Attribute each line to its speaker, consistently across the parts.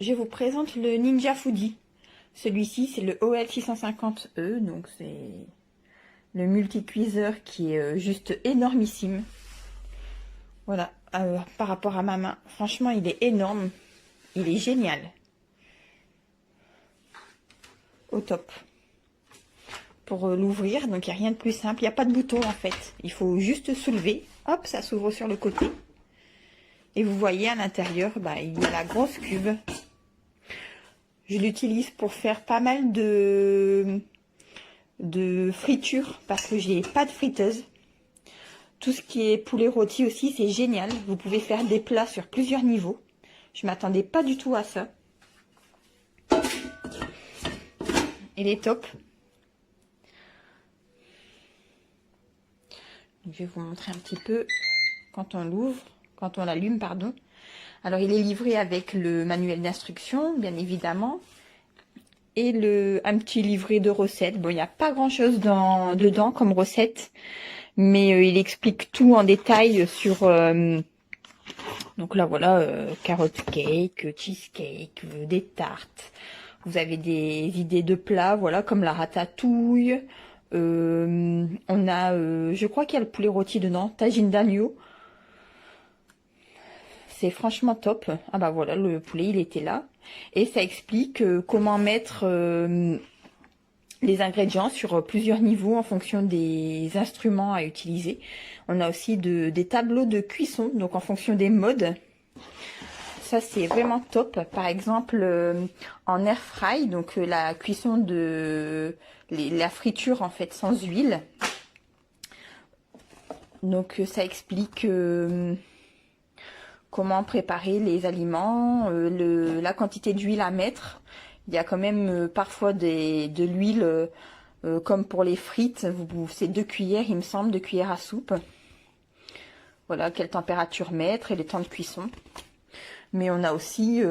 Speaker 1: je vous présente le Ninja Foodi. Celui-ci, c'est le OL650E, donc c'est le multi-cuiseur qui est juste énormissime. Voilà, par rapport à ma main, franchement, il est énorme. Il est génial. Au top. Pour l'ouvrir, donc il n'y a rien de plus simple. Il n'y a pas de bouton en fait. Il faut juste soulever. Hop, ça s'ouvre sur le côté. Et vous voyez à l'intérieur, il y a la grosse cuve. Je l'utilise pour faire pas mal de friture parce que j'ai pas de friteuse. Tout ce qui est poulet rôti aussi, c'est génial. Vous pouvez faire des plats sur plusieurs niveaux. Je m'attendais pas du tout à ça. Il est top. Je vais vous montrer un petit peu quand on l'ouvre, quand on l'allume, pardon. Alors, il est livré avec le manuel d'instruction, bien évidemment, et un petit livret de recettes. Bon, il n'y a pas grand-chose dedans comme recette, mais il explique tout en détail sur... donc là, voilà, carotte cake, cheesecake, des tartes. Vous avez des idées de plats, voilà, comme la ratatouille. On a, je crois qu'il y a le poulet rôti dedans, tagine d'agneau. C'est franchement top. Ah bah voilà, le poulet, il était là. Et ça explique comment mettre les ingrédients sur plusieurs niveaux en fonction des instruments à utiliser. On a aussi des tableaux de cuisson, donc en fonction des modes. Ça, c'est vraiment top. Par exemple, en air fry, donc la cuisson de la friture en fait sans huile. Donc ça explique comment préparer les aliments, la quantité d'huile à mettre. Il y a quand même parfois de l'huile, comme pour les frites, c'est 2 cuillères, il me semble, 2 cuillères à soupe. Voilà, quelle température mettre et les temps de cuisson. Mais on a aussi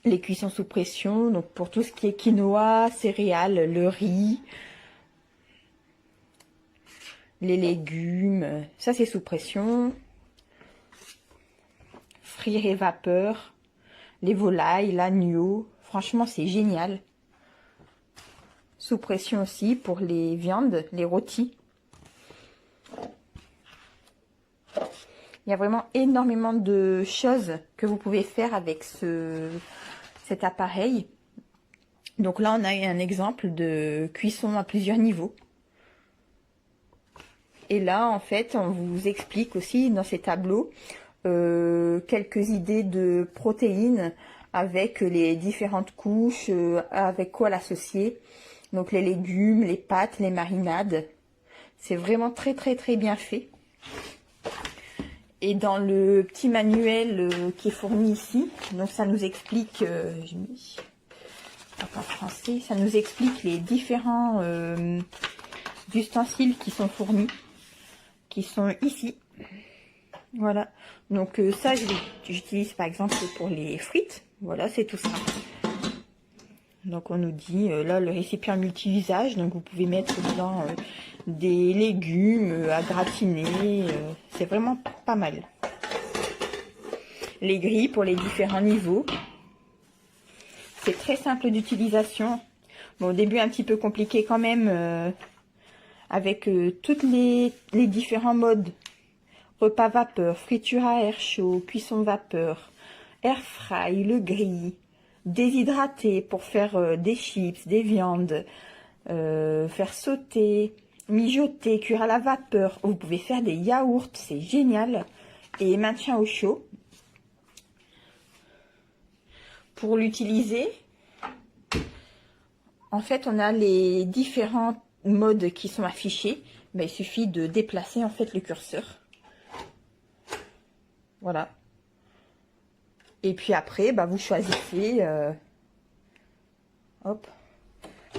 Speaker 1: les cuissons sous pression, donc pour tout ce qui est quinoa, céréales, le riz, les légumes, ça c'est sous pression. Frire et vapeur, les volailles, l'agneau, franchement c'est génial. Sous pression aussi pour les viandes, les rôtis. Il y a vraiment énormément de choses que vous pouvez faire avec cet appareil. Donc là, on a un exemple de cuisson à plusieurs niveaux. Et là, en fait, on vous explique aussi dans ces tableaux quelques idées de protéines avec les différentes couches, avec quoi l'associer. Donc les légumes, les pâtes, les marinades. C'est vraiment très très très bien fait. Et dans le petit manuel qui est fourni ici, donc ça nous explique, j'ai mis en français, ça nous explique les différents ustensiles qui sont fournis, qui sont ici. Voilà, donc ça j'utilise par exemple pour les frites, voilà, c'est tout simple. Donc on nous dit, là le récipient multi-usage, donc vous pouvez mettre dedans des légumes à gratiner, c'est vraiment pas mal. Les grilles pour les différents niveaux. C'est très simple d'utilisation. Bon, au début un petit peu compliqué quand même, avec toutes les différents modes. Repas vapeur, friture à air chaud, cuisson vapeur, air fry, le grill, déshydraté pour faire des chips, des viandes, faire sauter, mijoter, cuire à la vapeur. Vous pouvez faire des yaourts, c'est génial. Et maintien au chaud. Pour l'utiliser, en fait, on a les différents modes qui sont affichés. Il suffit de déplacer en fait le curseur. Voilà. Et puis après, vous choisissez. Hop.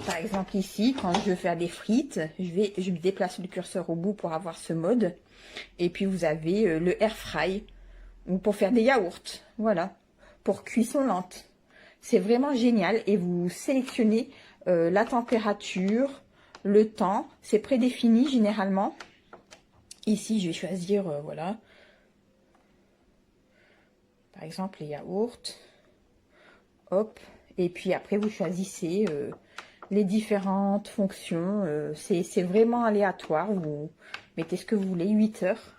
Speaker 1: Par exemple ici, quand je veux faire des frites, je déplace le curseur au bout pour avoir ce mode. Et puis vous avez le air fry, ou pour faire des yaourts. Voilà. Pour cuisson lente. C'est vraiment génial. Et vous sélectionnez la température, le temps. C'est prédéfini généralement. Ici, je vais choisir, voilà. Par exemple, les yaourts. hop. Et puis après, vous choisissez les différentes fonctions. C'est vraiment aléatoire. Vous mettez ce que vous voulez, 8 heures.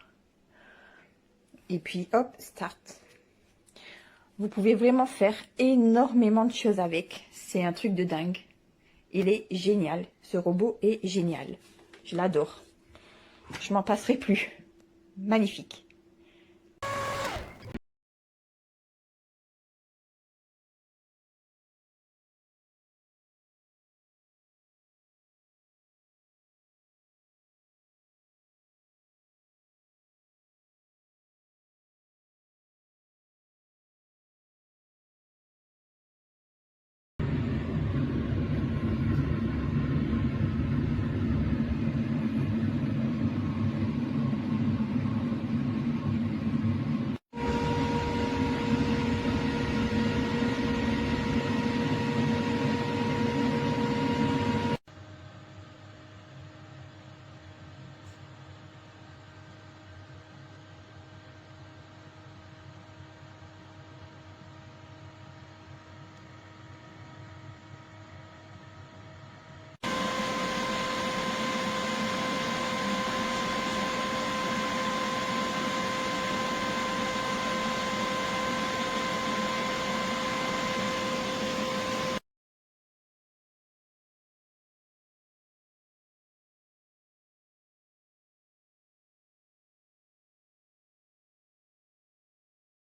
Speaker 1: Et puis hop, start. Vous pouvez vraiment faire énormément de choses avec. C'est un truc de dingue. Il est génial. Ce robot est génial. Je l'adore. Je m'en passerai plus. Magnifique.